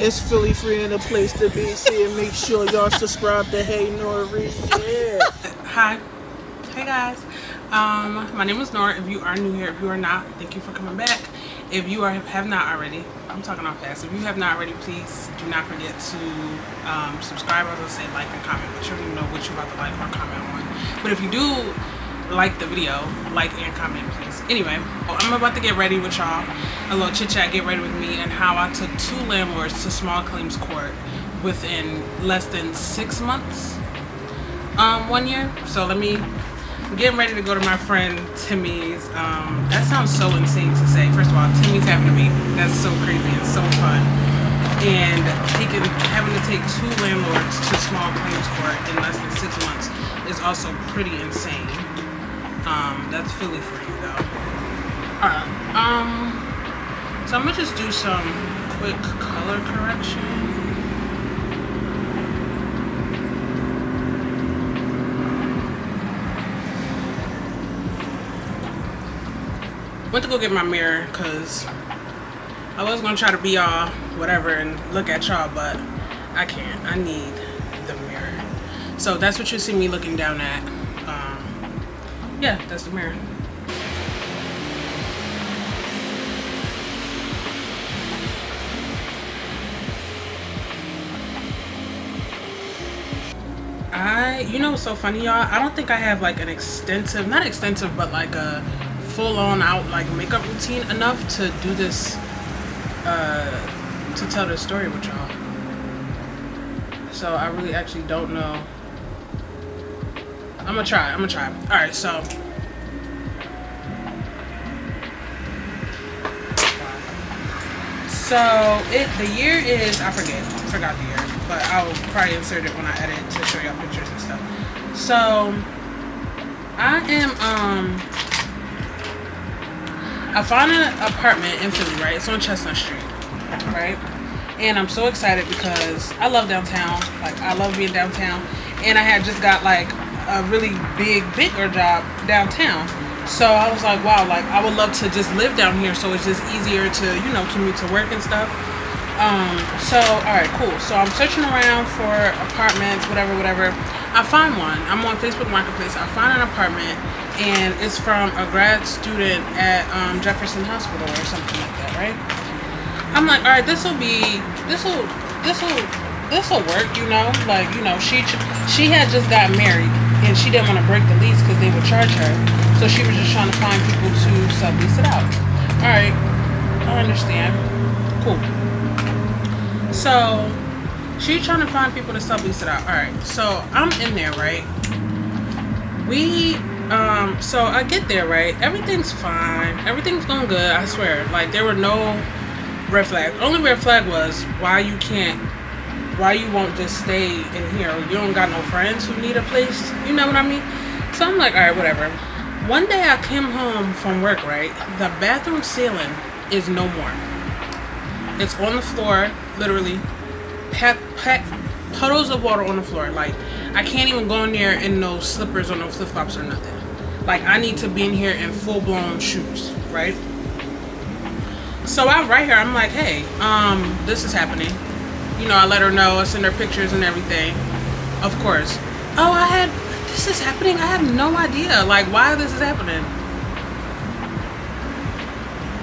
It's Philly free and a place to be. See and make sure y'all subscribe to Hey Nori. Yeah. Hi. Hey guys. My name is Nora. If you are new here, if you are not, thank you for coming back. If you have not already, I'm talking on fast. If you have not already, please do not forget to subscribe. I was gonna say like and comment, but you don't even know what you're about to like or comment on. But if you do like the video, like and comment please. Anyway, I'm about to get ready with y'all, a little chit chat, get ready with me, and how I took 2 landlords to small claims court within less than 6 months, 1 year. So I'm getting ready to go to my friend Timmys. That sounds so insane to say. First of all, Timmys happened to me. That's so crazy and so fun. And having to take 2 landlords to small claims court in less than 6 months is also pretty insane. That's Philly for you though. Alright, so I'm gonna just do some quick color correction. Went to go get my mirror because I was gonna try to be all whatever and look at y'all, but I can't. I need the mirror. So that's what you see me looking down at. Yeah, that's the mirror. You know what's so funny, y'all? I don't think I have like an extensive, not extensive, but like a full-on out like makeup routine enough to do this, to tell this story with y'all. So I really actually don't know. I'm gonna try. All right, so the year is, I forgot the year, but I'll probably insert it when I edit to show y'all pictures and stuff. So I found an apartment in Philly, right? It's on Chestnut Street, right? And I'm so excited because I love downtown. Like, I love being downtown. And I had just got like a really bigger job downtown. So I was like, wow, like I would love to just live down here, so it's just easier to, you know, commute to work and stuff. So all right, cool. So I'm searching around for apartments, whatever. I find one. I'm on Facebook Marketplace. I find an apartment, and it's from a grad student at Jefferson Hospital or something like that, right? I'm like, all right, this'll work, you know. Like, you know, she had just got married and she didn't want to break the lease because they would charge her. So she was just trying to find people to sublease it out. All right, I understand. Cool. So she's trying to find people to sublease it out. All right, so I'm in there, right? So I get there, right? Everything's fine. Everything's going good. I swear. Like, there were no red flags. Only red flag was why you won't just stay in here. You don't got no friends who need a place. You know what I mean? So I'm like, all right, whatever. One day I came home from work, right? The bathroom ceiling is no more. It's on the floor, literally. Puddles of water on the floor. Like, I can't even go in there in no slippers or no flip-flops or nothing. Like, I need to be in here in full-blown shoes, right? So I'm right here. I'm like, hey, this is happening. You know, I let her know. I send her pictures and everything. Of course. Oh, this is happening? I have no idea, like, why this is happening.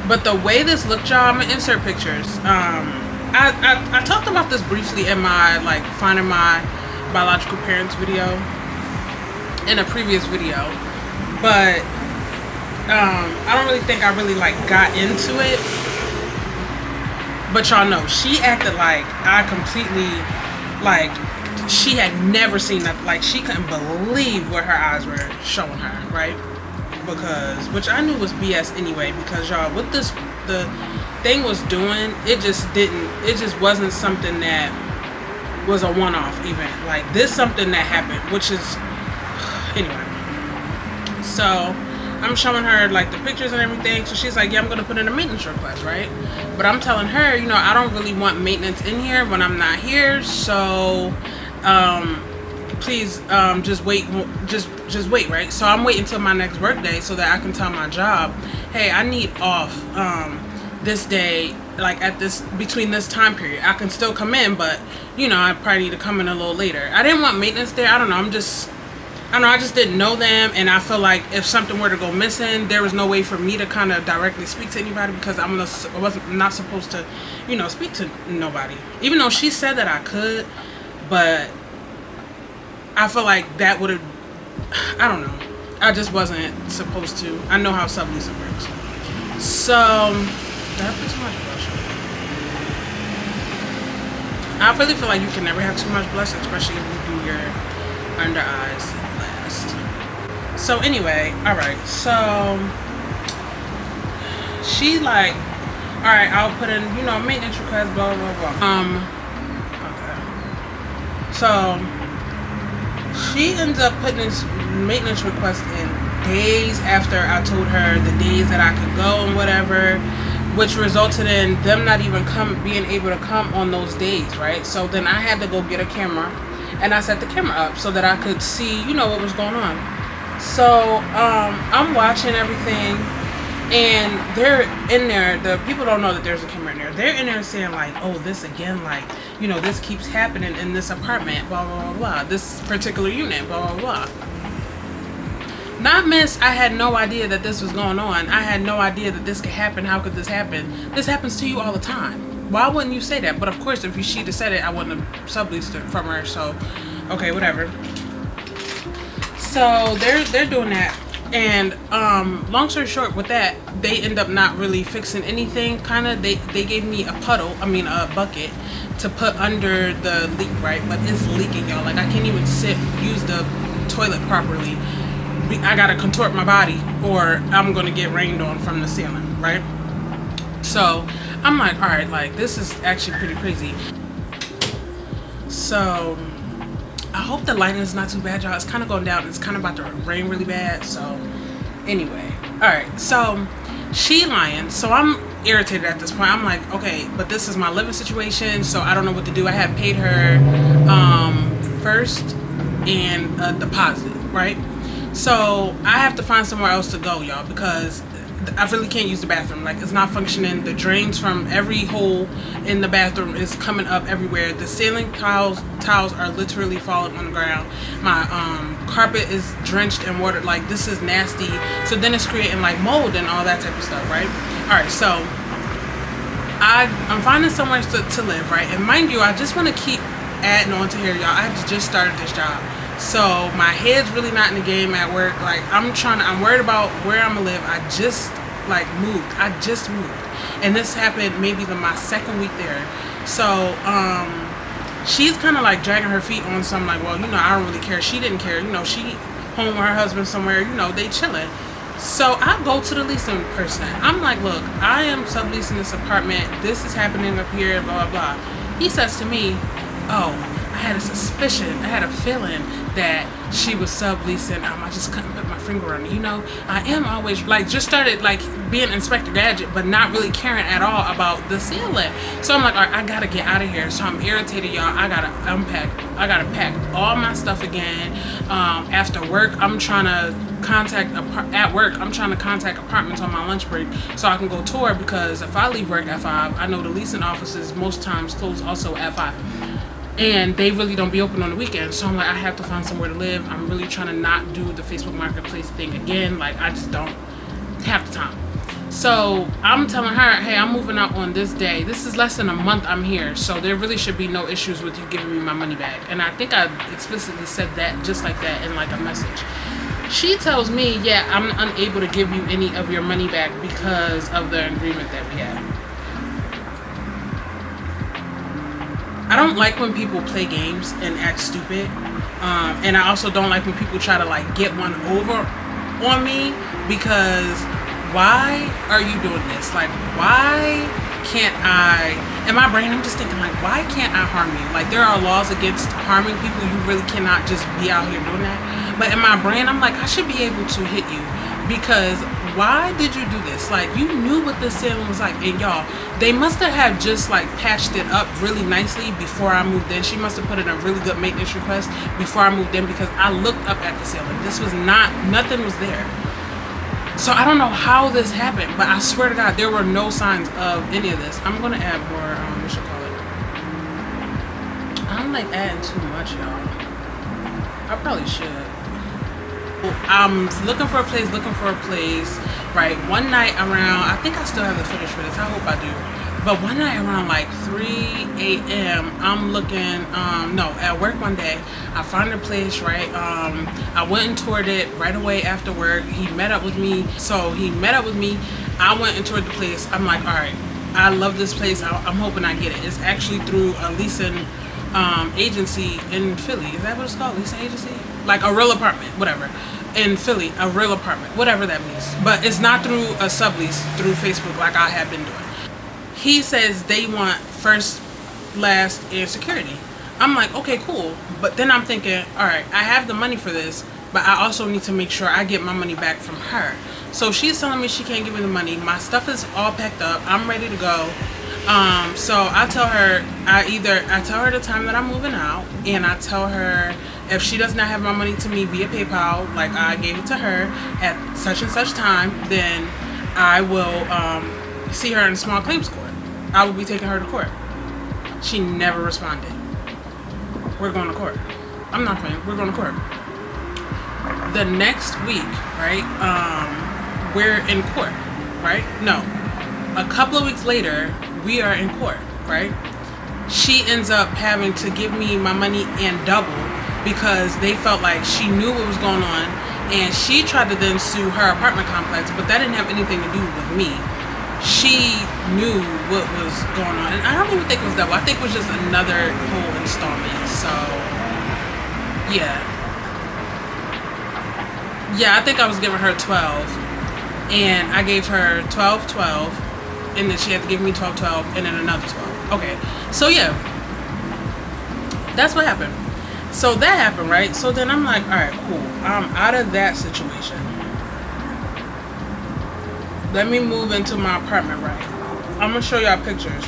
But the way this looked, y'all, I'm gonna insert pictures. I talked about this briefly in my, like, finding my biological parents video in a previous video. But, I don't really think I really, like, got into it. But y'all know, she acted like I completely, like, she had never seen that. Like, she couldn't believe what her eyes were showing her, right? Because, which I knew was BS anyway, because y'all, what the thing was doing, it just wasn't something that was a one-off event. Like, this something that happened, which is, anyway. So I'm showing her like the pictures and everything. So she's like, yeah, I'm gonna put in a maintenance request, right? But I'm telling her, you know, I don't really want maintenance in here when I'm not here. So please just wait, right? So I'm waiting until my next work day so that I can tell my job, hey, I need off this day like at this, between this time period. I can still come in, but you know, I probably need to come in a little later. I didn't want maintenance there. I don't know. I just didn't know them, and I feel like if something were to go missing, there was no way for me to kind of directly speak to anybody, because I wasn't not supposed to, you know, speak to nobody. Even though she said that I could, but I feel like that would have, I don't know. I just wasn't supposed to. I know how subleasing works. So, did I put too much blush on? I really feel like you can never have too much blush, especially if you do your under eyes last. So anyway, alright, so she like, alright, I'll put in, you know, maintenance request, blah blah blah. Okay. So she ends up putting this maintenance request in days after I told her the days that I could go and whatever, which resulted in them not even being able to come on those days, right? So then I had to go get a camera, and I set the camera up so that I could see, you know, what was going on. So I'm watching everything, and they're in there. The people don't know that there's a camera in there. They're in there saying like, oh, this again, like, you know, this keeps happening in this apartment, blah blah blah blah, this particular unit, blah blah blah. Not miss, I had no idea that this was going on. I had no idea that this could happen. How could this happen? This happens to you all the time. Why wouldn't you say that? But of course, if she'd have said it, I wouldn't have subleased it from her. So, okay, whatever. So they're doing that, and long story short, with that, they end up not really fixing anything. Kind of, they gave me a bucket to put under the leak, right? But it's leaking, y'all. Like I can't even use the toilet properly. I gotta contort my body, or I'm gonna get rained on from the ceiling, right? So I'm like, all right, like this is actually pretty crazy. So I hope the lighting is not too bad, y'all. It's kind of going down. It's kind of about to rain really bad. So anyway, all right. So she lying. So I'm irritated at this point. I'm like, okay, but this is my living situation, so I don't know what to do. I had paid her first and a deposit, right? So I have to find somewhere else to go, y'all, because I really can't use the bathroom. Like, it's not functioning. The drains from every hole in the bathroom is coming up everywhere. The ceiling towels are literally falling on the ground. My carpet is drenched in water. Like, this is nasty. So then it's creating like mold and all that type of stuff, right? All right, so I'm finding somewhere to live, right? And mind you, I just want to keep adding on to here, y'all. I just started this job. So my head's really not in the game at work. Like, I'm worried about where I'm gonna live. I just moved. And this happened maybe my second week there. So she's kind of like dragging her feet on something like, well, you know, I don't really care. She didn't care. You know, she home with her husband somewhere, you know, they chilling. So I go to the leasing person. I'm like, look, I am subleasing this apartment. This is happening up here, blah, blah, blah. He says to me, oh, I had a suspicion, I had a feeling that she was subleasing. I just couldn't put my finger on it. You know, I am always just started being Inspector Gadget, but not really caring at all about the ceiling. So I'm like, all right, I gotta get out of here. So I'm irritated, y'all. I gotta unpack. I gotta pack all my stuff again. After work, I'm trying to contact apartments on my lunch break so I can go tour, because if I leave work at 5, I know the leasing offices most times close also at 5. And they really don't be open on the weekends. So I'm like, I have to find somewhere to live. I'm really trying to not do the Facebook Marketplace thing again. Like, I just don't have the time. So I'm telling her, hey, I'm moving out on this day. This is less than a month I'm here. So there really should be no issues with you giving me my money back. And I think I explicitly said that just like that in like a message. She tells me, yeah, I'm unable to give you any of your money back because of the agreement that we had. I don't like when people play games and act stupid, and I also don't like when people try to get one over on me, because why are you doing this? Like, why can't I, in my brain I'm just thinking why can't I harm you? Like, there are laws against harming people. You really cannot just be out here doing that. But in my brain I'm like, I should be able to hit you, because why did you do this? Like, you knew what this ceiling was like. And y'all, they must have just patched it up really nicely before I moved in. She must have put in a really good maintenance request before I moved in, because I looked up at the ceiling. This was nothing was there. So I don't know how this happened, but I swear to God, there were no signs of any of this. I'm gonna add more, what should I call it? I don't like adding too much, y'all. I probably should. I'm looking for a place, right? One night around, I think I still have the footage for this, I hope I do. But one night around like 3 a.m., I'm looking, at work one day, I found a place, right? I went and toured it right away after work. He met up with me. I went and toured the place. I'm like, all right, I love this place. I'm hoping I get it. It's actually through a leasing agency in Philly. Is that what it's called? Leasing agency? Like a real apartment, whatever. In Philly, a real apartment, whatever that means. But it's not through a sublease through Facebook like I have been doing. He says they want first, last, and security. I'm like, okay, cool. But then I'm thinking, all right, I have the money for this, but I also need to make sure I get my money back from her. So she's telling me she can't give me the money. My stuff is all packed up. I'm ready to go. So I tell her, I tell her the time that I'm moving out, and I tell her if she does not have my money to me via PayPal, like I gave it to her at such and such time, then I will see her in a small claims court. I will be taking her to court. She never responded. We're going to court. I'm not playing. We're going to court. The next week, right? We're in court, right? No. A couple of weeks later, we are in court, right? She ends up having to give me my money and double because they felt like she knew what was going on, and she tried to then sue her apartment complex, but that didn't have anything to do with me. She knew what was going on, and I don't even think it was double. I think it was just another whole installment. So yeah, I think I was giving her 12, and I gave her 12, and then she had to give me 12, and then another 12. Okay, so yeah, that's what happened. So that happened, right? So then I'm like, all right, cool, I'm out of that situation. Let me move into my apartment, right? I'm gonna show y'all pictures.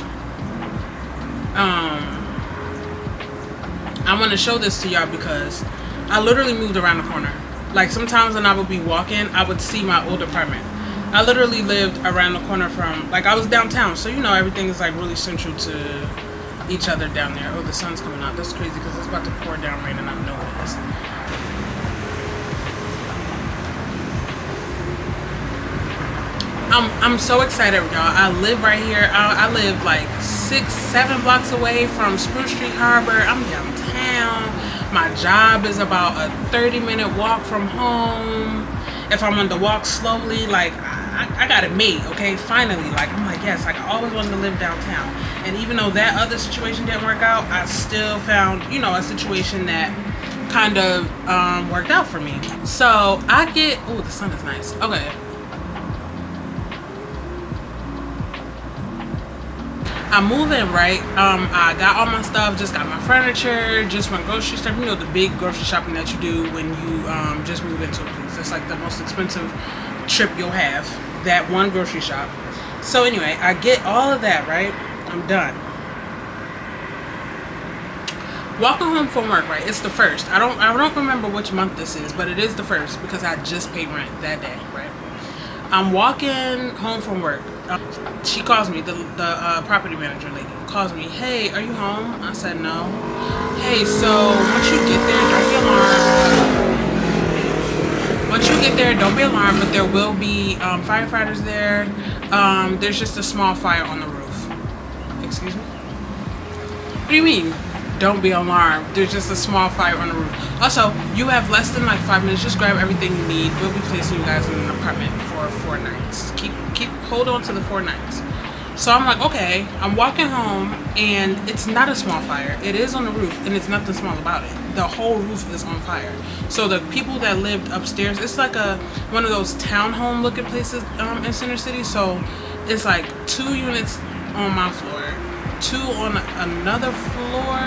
I'm gonna show this to y'all because I literally moved around the corner. Like sometimes when I would be walking, I would see my old apartment. I literally lived around the corner from, like I was downtown, so you know everything is like really central to each other down there. Oh, the sun's coming out. That's crazy because it's about to pour down rain and I know it is. I'm so excited, y'all. I live right here. I live like 6-7 blocks away from Spruce Street Harbor. I'm downtown. My job is about a 30-minute walk from home. If I'm on the walk slowly, like I got it made, okay? Finally, like I'm like, yes, like I always wanted to live downtown. And even though that other situation didn't work out, I still found, you know, a situation that kind of worked out for me. So I get, oh, the sun is nice. Okay. I move in, right? I got all my stuff, just got my furniture, just went grocery shopping. You know, the big grocery shopping that you do when you just move into a place. It's like the most expensive trip you'll have, that one grocery shop. So anyway, I get all of that, right? I'm done. Walking home from work, right? It's the 1st. I don't remember which month this is, but it is the 1st because I just paid rent that day, right? I'm walking home from work. She calls me, the property manager lady calls me, hey, are you home? I said no. Hey, so once you get there, don't be alarmed. Once you get there, don't be alarmed, but there will be firefighters there. There's just a small fire on the roof. Excuse me? What do you mean? Don't be alarmed. There's just a small fire on the roof. Also, you have less than like 5 minutes. Just grab everything you need. We'll be placing you guys in an apartment for 4 nights. Hold on to the 4 nights. So I'm like, okay. I'm walking home, and it's not a small fire. It is on the roof, and it's nothing small about it. The whole roof is on fire. So the people that lived upstairs, it's like one of those townhome looking places in Center City. So it's like 2 units on my floor, 2 on another floor,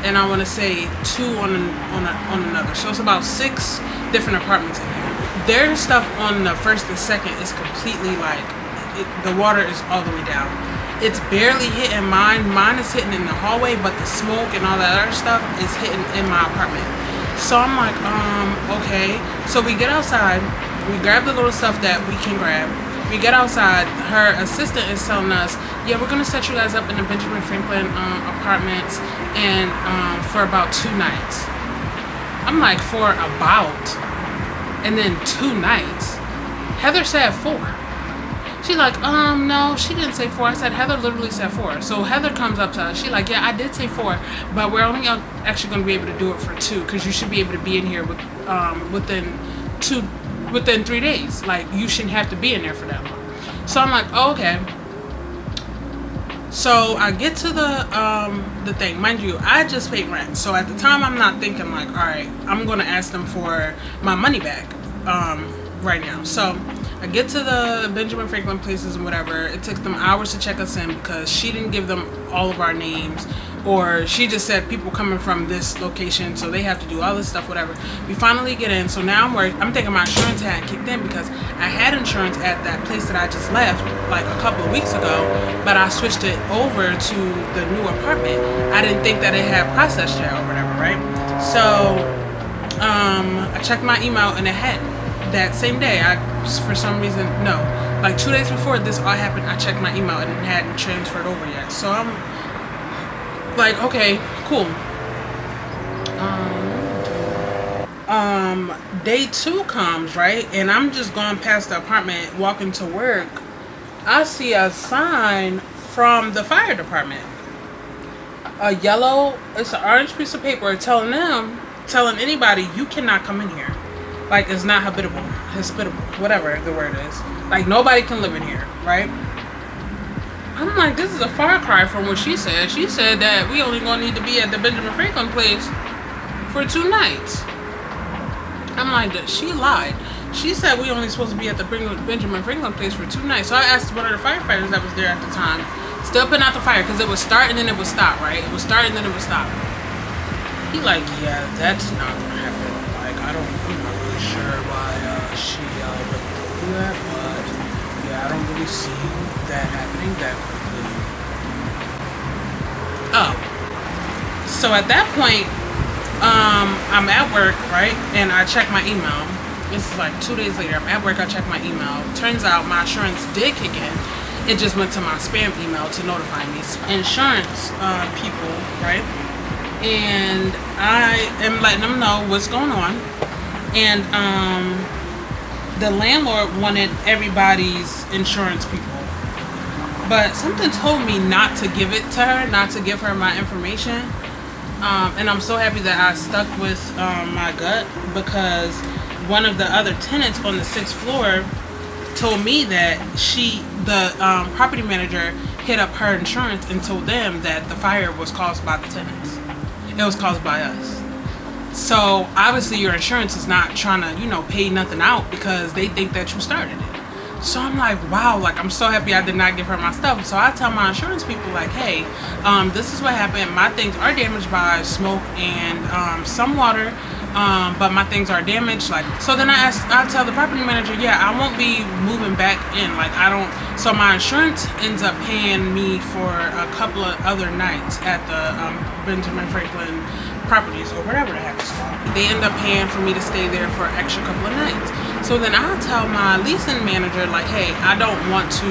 and I want to say 2 on another. So it's about 6 different apartments in here. Their stuff on the 1st and 2nd is completely like, the water is all the way down. It's barely hitting mine. Mine is hitting in the hallway, but the smoke and all that other stuff is hitting in my apartment. So I'm like, okay. So we get outside, We grab the little stuff that we can grab. We get outside. Her assistant is telling us, yeah, we're gonna set you guys up in the Benjamin Franklin apartments, and for about 2 nights. I'm like, for about, and then 2 nights. Heather said 4. She's like, no, she didn't say 4. I said, Heather literally said 4. So Heather comes up to us. She's like, yeah, I did say 4, but we're only actually going to be able to do it for 2, because you should be able to be in here with, within 3 days. Like, you shouldn't have to be in there for that long. So I'm like, oh, okay. So I get to the thing. Mind you, I just paid rent. So at the time, I'm not thinking like, all right, I'm going to ask them for my money back right now. So I get to the Benjamin Franklin places and whatever. It took them hours to check us in because she didn't give them all of our names, or she just said people coming from this location, so they have to do all this stuff, whatever. We finally get in. So now I'm worried. I'm thinking my insurance hadn't kicked in because I had insurance at that place that I just left like a couple of weeks ago, but I switched it over to the new apartment. I didn't think that it had processed yet or whatever, right? So I checked my email and it had. That same day, for some reason, no, like 2 days before this all happened, I checked my email and it hadn't transferred over yet. So I'm like, okay, cool. Day 2 comes, right? And I'm just going past the apartment, walking to work. I see a sign from the fire department. A yellow, it's an orange piece of paper telling anybody, you cannot come in here. Like, it's not hospitable, whatever the word is. Like, nobody can live in here, right? I'm like, this is a far cry from what she said. She said that we only gonna need to be at the Benjamin Franklin place for 2 nights. I'm like, she lied. She said we only supposed to be at the Benjamin Franklin place for 2 nights. So I asked one of the firefighters that was there at the time, still putting out the fire, because it would start and then it would stop, right? It would start and then it would stop. He like, yeah, that's not gonna happen. Like, I'm not really sure why she would do that, but yeah, I don't really see that happening that quickly. Oh, so at that point, I'm at work, right? And I check my email. This is like 2 days later. I'm at work, I check my email. Turns out my insurance did kick in. It just went to my spam email to notify me. Insurance people, right? And I am letting them know what's going on. And the landlord wanted everybody's insurance people. But something told me not to give it to her, not to give her my information. And I'm so happy that I stuck with my gut, because one of the other tenants on the 6th floor told me that the property manager hit up her insurance and told them that the fire was caused by the tenants. It was caused by us. So obviously your insurance is not trying to, pay nothing out because they think that you started it. So I'm like, wow, like, I'm so happy I did not give her my stuff. So I tell my insurance people, like, hey, this is what happened. My things are damaged by smoke and some water, but my things are damaged. Like, so then I tell the property manager, yeah, I won't be moving back in. Like, I don't. So my insurance ends up paying me for a couple of other nights at the Benjamin Franklin properties or whatever the heck it's called. They end up paying for me to stay there for an extra couple of nights. So then I tell my leasing manager, like, hey, I don't want to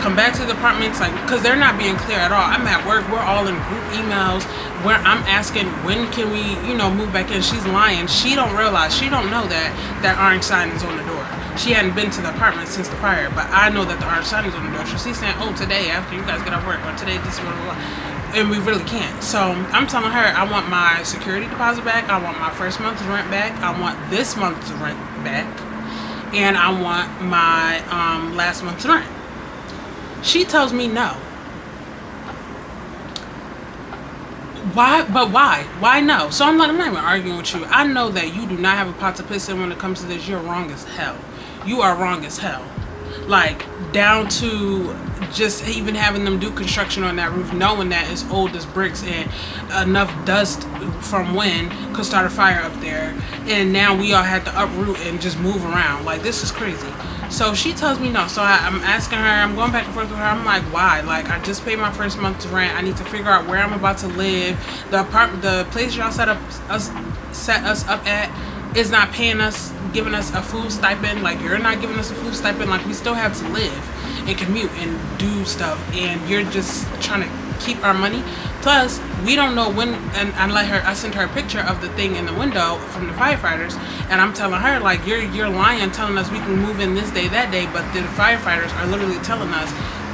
come back to the apartments, like, because they're not being clear at all. I'm at work, we're all in group emails where I'm asking, when can we, move back in? She's lying. She don't realize, she don't know that orange sign is on the door. She hadn't been to the apartment since the fire, but I know that the orange sign is on the door. So she's saying, oh, today after you guys get off work, or today this, blah, blah, blah. And we really can't. So I'm telling her, I want my security deposit back, I want my first month's rent back, I want this month's rent back, and I want my last month's rent. She tells me no. Why? But why? Why no? So I'm not even arguing with you. I know that you do not have a pot to piss in when it comes to this. You're wrong as hell. You are wrong as hell. Like, down to just even having them do construction on that roof, knowing that it's old as bricks and enough dust from wind could start a fire up there, and now we all had to uproot and just move around. Like, this is crazy. So she tells me no. So I'm asking her, I'm going back and forth with her. I'm like, why? Like, I just paid my first month's rent. I need to figure out where I'm about to live. The place y'all set us up at, is not paying us, giving us a food stipend. Like, you're not giving us a food stipend. Like, we still have to live and commute and do stuff, and you're just trying to keep our money. Plus, we don't know when. And I sent her a picture of the thing in the window from the firefighters, and I'm telling her, like, you're lying, telling us we can move in this day, that day, but the firefighters are literally telling us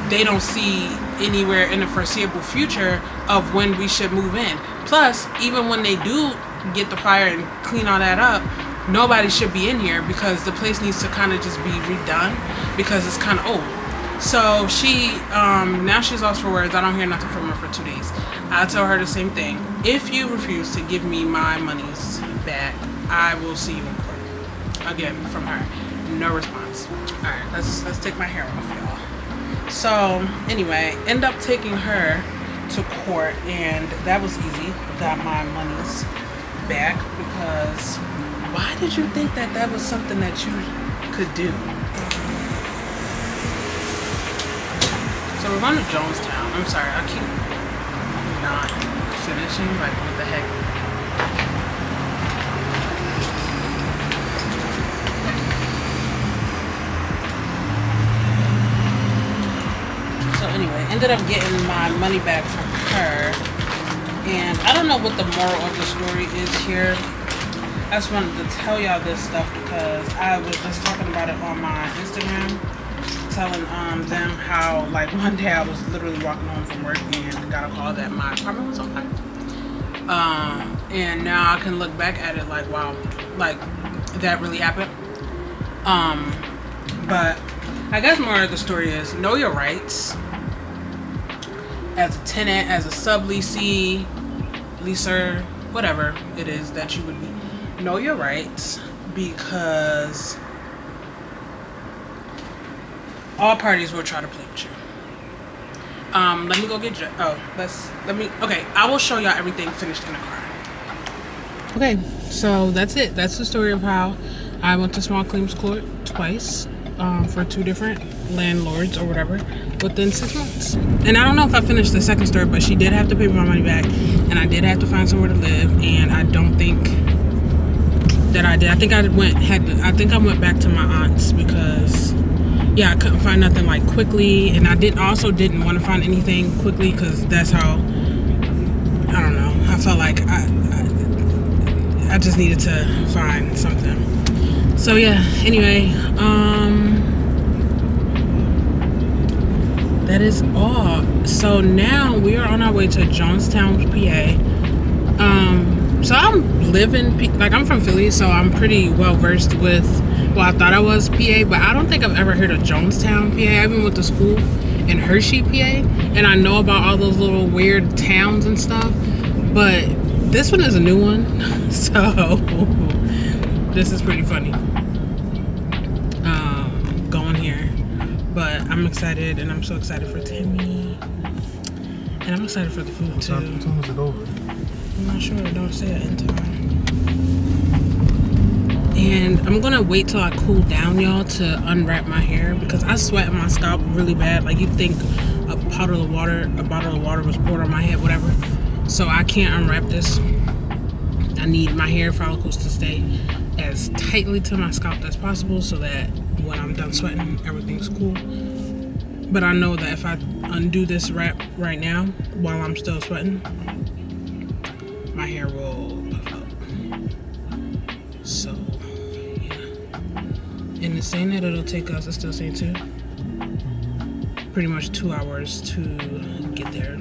they don't see anywhere in the foreseeable future of when we should move in. Plus, even when they do get the fire and clean all that up, nobody should be in here because the place needs to kind of just be redone because it's kind of old. So she, now she's lost for words. I don't hear nothing from her for 2 days. I tell her the same thing. If you refuse to give me my monies back, I will see you in court. Again, from her, no response. All right, let's take my hair off, y'all. So anyway, end up taking her to court, and that was easy. Got my monies back because why did you think that that was something that you could do? So we're going to Jonestown. I'm sorry, I keep not finishing. Like, what the heck? So anyway, ended up getting my money back from her. And I don't know what the moral of the story is here. I just wanted to tell y'all this stuff because I was just talking about it on my Instagram, telling them how, like, one day I was literally walking home from work and got a call that my apartment was on fire. And now I can look back at it like, wow, like, that really happened. But I guess more of the story is know your rights as a tenant, as a subleasee, leaser, whatever it is that you would be. Know your rights because all parties will try to play with you. Let me go get okay, I will show y'all everything finished in the car. Okay, so that's it. That's the story of how I went to small claims court twice for 2 different landlords or whatever within 6 months. And I don't know if I finished the second story, but she did have to pay me my money back, and I did have to find somewhere to live, and I don't think that I did. I think I went back to my aunt's because yeah, I couldn't find nothing like quickly, and I also didn't want to find anything quickly because that's how, I don't know, I felt like I just needed to find something. So yeah, anyway, that is all. So now we are on our way to Jonestown, PA. So I'm I'm from Philly, so I'm pretty well versed with, well, I thought I was PA, but I don't think I've ever heard of Jonestown, PA. I even went to school in Hershey, PA, and I know about all those little weird towns and stuff, but this one is a new one, so this is pretty funny going here. But I'm excited, and I'm so excited for Timmy, and I'm excited for the food too. What time is it over? I'm not sure. Don't say it in time. And I'm gonna wait till I cool down, y'all, to unwrap my hair because I sweat in my scalp really bad. Like, you'd think a bottle of water was poured on my head, whatever. So I can't unwrap this. I need my hair follicles to stay as tightly to my scalp as possible so that when I'm done sweating, everything's cool. But I know that if I undo this wrap right now while I'm still sweating, my hair will puff up. So, yeah. And it's saying that it'll take us, it's still saying 2. Pretty much 2 hours to get there.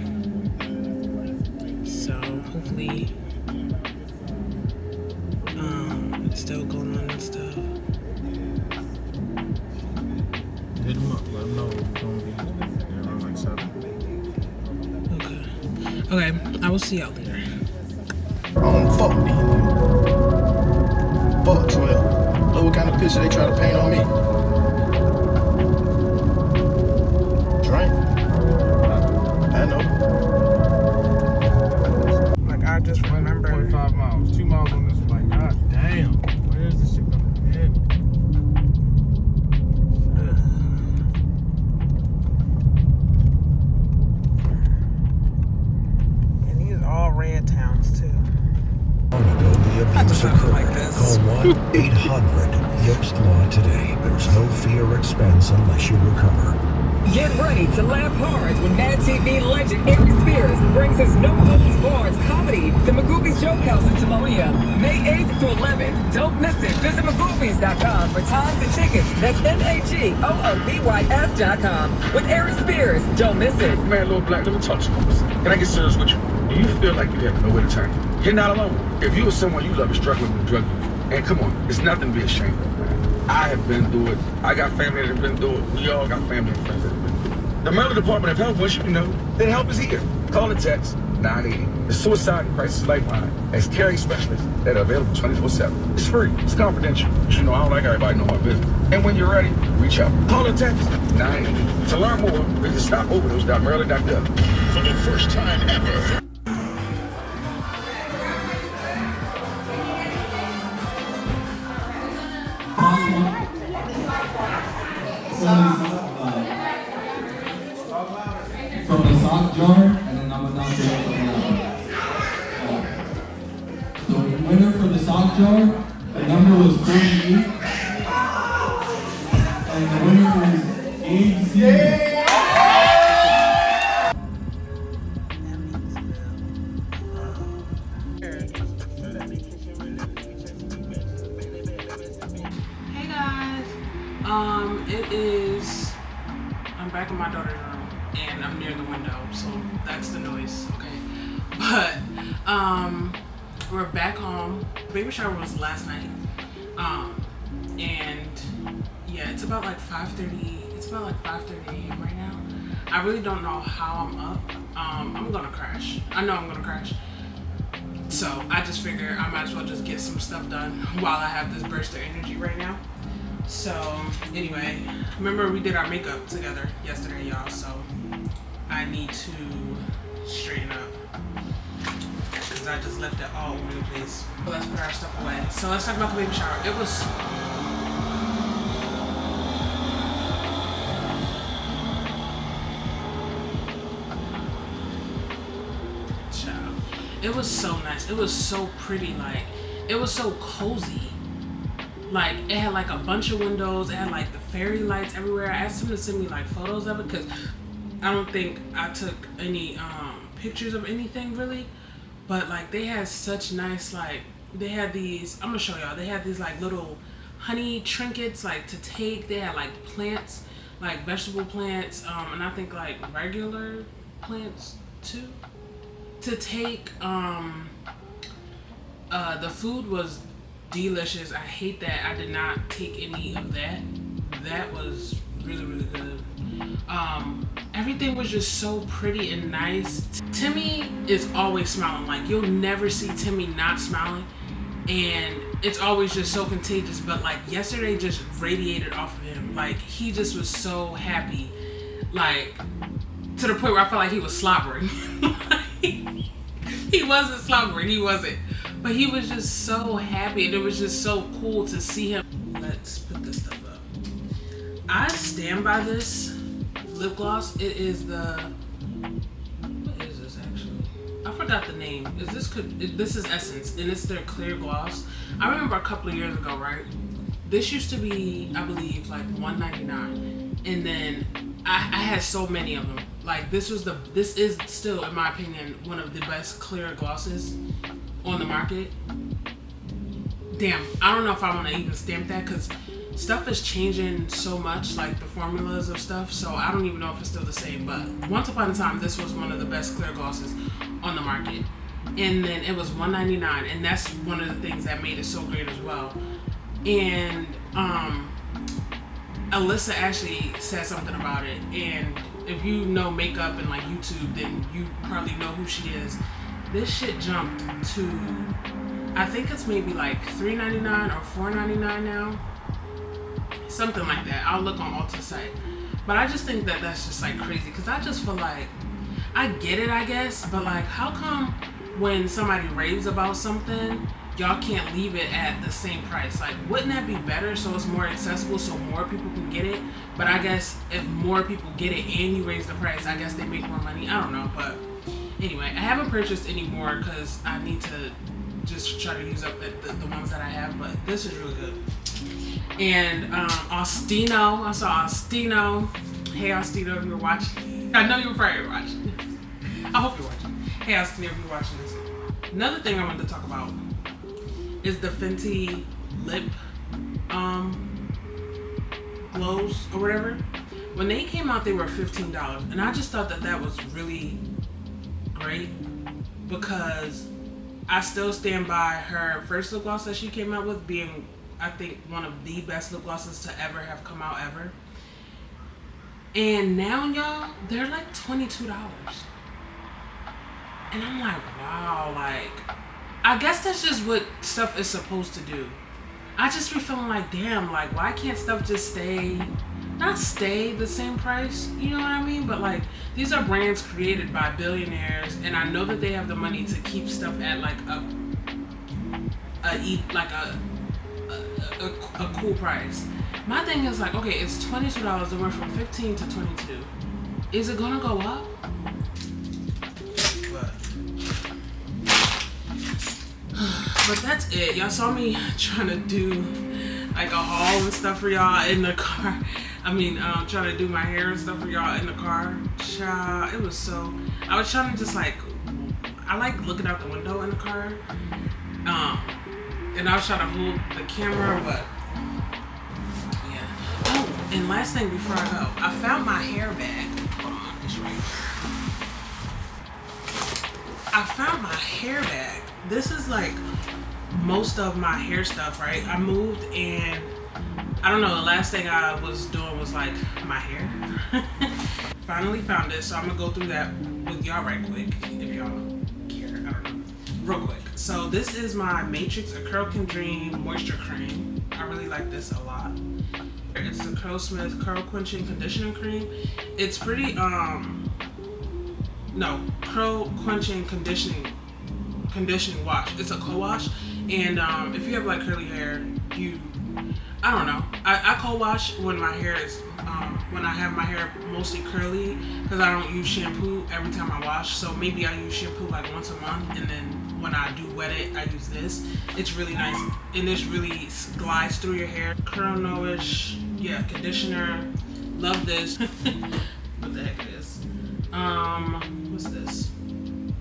So, hopefully, it's still going on and stuff. Hit them up, let them know we're going to be around like 7. Okay, I will see y'all later. Fuck me. Fuck 12. Look what kind of picture they try to paint on me. Drink. I know. Like, I just remember 45 miles. 2 miles on this. Like, god damn. Where is this shit going to end? And these are all red towns too. Oh my god. the abuse occurred, call 1-800-YOST-LAW today. There's no fee or expense unless you recover. Get ready to laugh hard when Mad TV legend Ari Spears brings his No Holds Barred comedy to Magooby's Joke House in Timonia, May 8th to 11th. Don't miss it. Visit magoobies.com for times and tickets. That's MAGOOBYS.com with Ari Spears. Don't miss it. Man, little black, let me talk to you. Can I get serious with you? Do you feel like you have nowhere to turn? You're not alone. If you or someone you love is struggling with drug use, and come on, it's nothing to be ashamed of, man. I have been through it. I got family that have been through it. We all got family and friends that have been through it. The Maryland Department of Health wants you to know that help is here. Call and text 980. The Suicide and Crisis Lifeline has caring specialists that are available 24/7. It's free. It's confidential. But you know, I don't like everybody know my business. And when you're ready, reach out. Call or text 980. To learn more, visit stopoverdose.maryland.gov. For the first time ever. From the sock jar, and then I'm gonna announce it. So the winner for the sock jar, the number was 48, and the winner was Abe C. Hey guys, I'm back in my daughter's room and I'm near the window, so that's the noise, okay? But, we're back home. Baby shower was last night, and yeah, it's about like 5:30 a.m. right now. I really don't know how I'm up. I'm gonna crash. I know I'm gonna crash. So I just figure I might as well just get some stuff done while I have this burst of energy right now. So anyway, remember we did our makeup together yesterday, y'all, so I need to straighten up because I just left it all over the place. But let's put our stuff away. So let's talk about the baby shower. It was so nice. It was so pretty. Like, it was so cozy. Like, it had like a bunch of windows. It had like the fairy lights everywhere. I asked him to send me like photos of it because I don't think I took any pictures of anything really. But like, they had such nice, like, they had these, I'm gonna show y'all, they had these like little honey trinkets like to take. They had like plants, like vegetable plants, and I think like regular plants too to take. The food was delicious. I hate that I did not take any of that. That was really, really good. Everything was just so pretty and nice. Timmy is always smiling. Like, you'll never see Timmy not smiling, and it's always just so contagious. But like, yesterday just radiated off of him. Like, he just was so happy, like to the point where I felt like he was slobbering. He wasn't slobbering, he wasn't, but he was just so happy, and it was just so cool to see him. Let's put this stuff up. I stand by this lip gloss. It is the, what is this actually? I forgot the name. This is Essence, and it's their clear gloss. I remember a couple of years ago, right? This used to be, I believe, like $1.99, and then I had so many of them. Like, this is still, in my opinion, one of the best clear glosses on the market. Damn, I don't know if I want to even stamp that because stuff is changing so much, like the formulas of stuff, so I don't even know if it's still the same. But once upon a time, this was one of the best clear glosses on the market. And then it was $1.99, and that's one of the things that made it so great as well. And Alyssa actually said something about it, and if you know makeup and like YouTube, then you probably know who she is. This shit jumped to, I think it's maybe like $3.99 or $4.99 now, something like that. I'll look on Ulta's site, but I just think that that's just like crazy because I just feel like, I get it, I guess, but like, how come when somebody raves about something, y'all can't leave it at the same price? Like, wouldn't that be better so it's more accessible so more people can get it? But I guess if more people get it and you raise the price, I guess they make more money. I don't know, but anyway, I haven't purchased any more because I need to just try to use up the ones that I have, but this is really good. And Austino, I saw Austino. Hey Austino, if you're watching. I know you're probably watching. I hope you're watching. Hey Austino, if you're watching this. Another thing I wanted to talk about is the Fenty lip glows or whatever. When they came out, they were $15, and I just thought that was really great because I still stand by her first lip gloss that she came out with being, I think, one of the best lip glosses to ever have come out ever. And now, y'all, they're like $22. And I'm like, wow, like, I guess that's just what stuff is supposed to do. I just be feeling like, damn, like, why can't stuff just not stay the same price, you know what I mean? But like, these are brands created by billionaires, and I know that they have the money to keep stuff at like a cool price. My thing is like, okay, it's $22. It went from 15 to 22. Is it gonna go up? But that's it. Y'all saw me trying to do like a haul and stuff for y'all in the car. I mean, trying to do my hair and stuff for y'all in the car. Child, it was so... I was trying to just like... I like looking out the window in the car. And I was trying to hold the camera, but... Yeah. Oh, and last thing before I go. I found my hair bag. Hold on, it's right here. I found my hair bag. This is like most of my hair stuff, right? I moved and I don't know, the last thing I was doing was like my hair. Finally found it, so I'm gonna go through that with y'all right quick, if y'all care, I don't know. Real quick. So this is my Matrix A Curl Can Dream Moisture Cream. I really like this a lot. It's the Curlsmith Curl Quenching Conditioning Cream. It's pretty, Curl Quenching Conditioning wash. It's a co-wash, and if you have like curly hair, I don't know. I co-wash when my hair is when I have my hair mostly curly because I don't use shampoo every time I wash. So maybe I use shampoo like once a month, and then when I do wet it, I use this. It's really nice, and this really glides through your hair. Curl Nourish, yeah, conditioner. Love this. What the heck is this? What's this?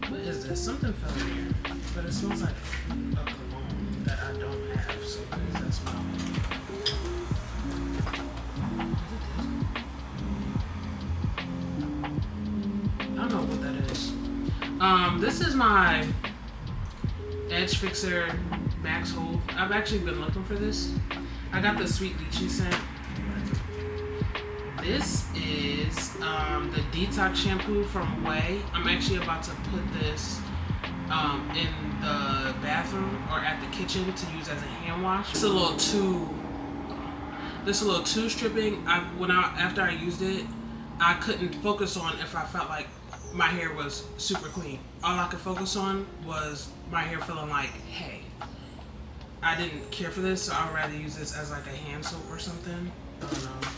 What is this? Something fell in here, but it smells like a cologne that I don't have. So what does that smell? I don't know what that is. This is my Edge Fixer Max Hold. I've actually been looking for this. I got the Sweet Lychee scent. This is the Detox Shampoo from Way. I'm actually about to put this in the bathroom or at the kitchen to use as a hand wash. It's a little too stripping. After I used it, I couldn't focus on if I felt like my hair was super clean. All I could focus on was my hair feeling like, hey, I didn't care for this, so I would rather use this as like a hand soap or something. I don't know.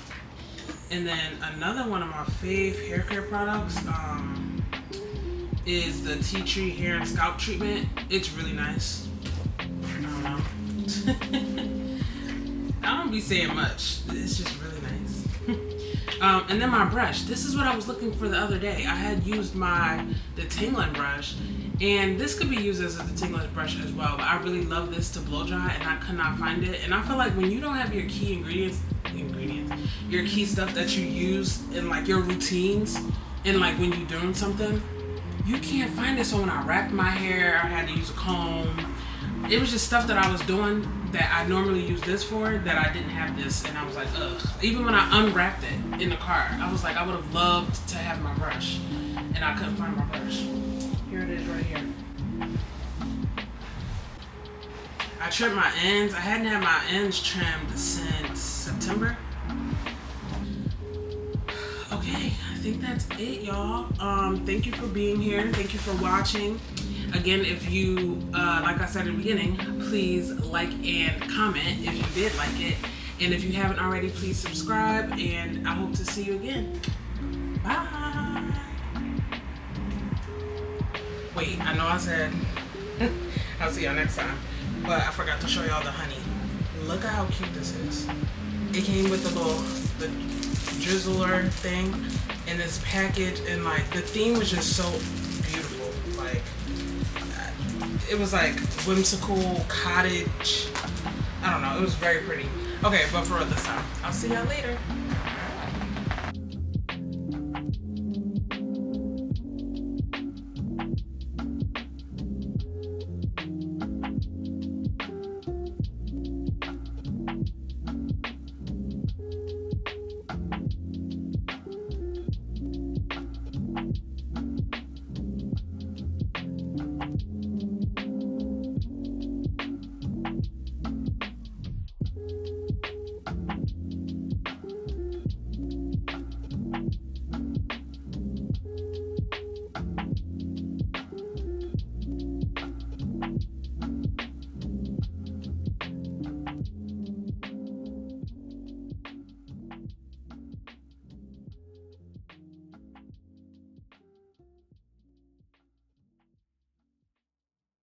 And then another one of my fave hair care products is the Tea Tree Hair and Scalp Treatment. It's really nice. I don't know. I don't be saying much. It's just really nice. And then my brush. This is what I was looking for the other day. I had used the Tingling brush, and this could be used as a detangling brush as well, but I really love this to blow dry, and I could not find it. And I feel like when you don't have your key ingredients, your key stuff that you use in like your routines, and like when you're doing something, you can't find it. So when I wrapped my hair, I had to use a comb. It was just stuff that I was doing that I normally use this for, that I didn't have this, and I was like, ugh. Even when I unwrapped it in the car, I was like, I would have loved to have my brush, and I couldn't find my brush. Here it is right here. I trimmed my ends. I hadn't had my ends trimmed since September. Okay, I think that's it, y'all. Thank you for being here. Thank you for watching. Again, if you, like I said in the beginning, please like and comment if you did like it. And if you haven't already, please subscribe. And I hope to see you again. Bye. Wait, I know I said I'll see y'all next time. But I forgot to show y'all the honey. Look at how cute this is. It came with the drizzler thing in this package, and like the theme was just so beautiful. Like it was like whimsical cottage. I don't know. It was very pretty. Okay, but for real this time. I'll see y'all later.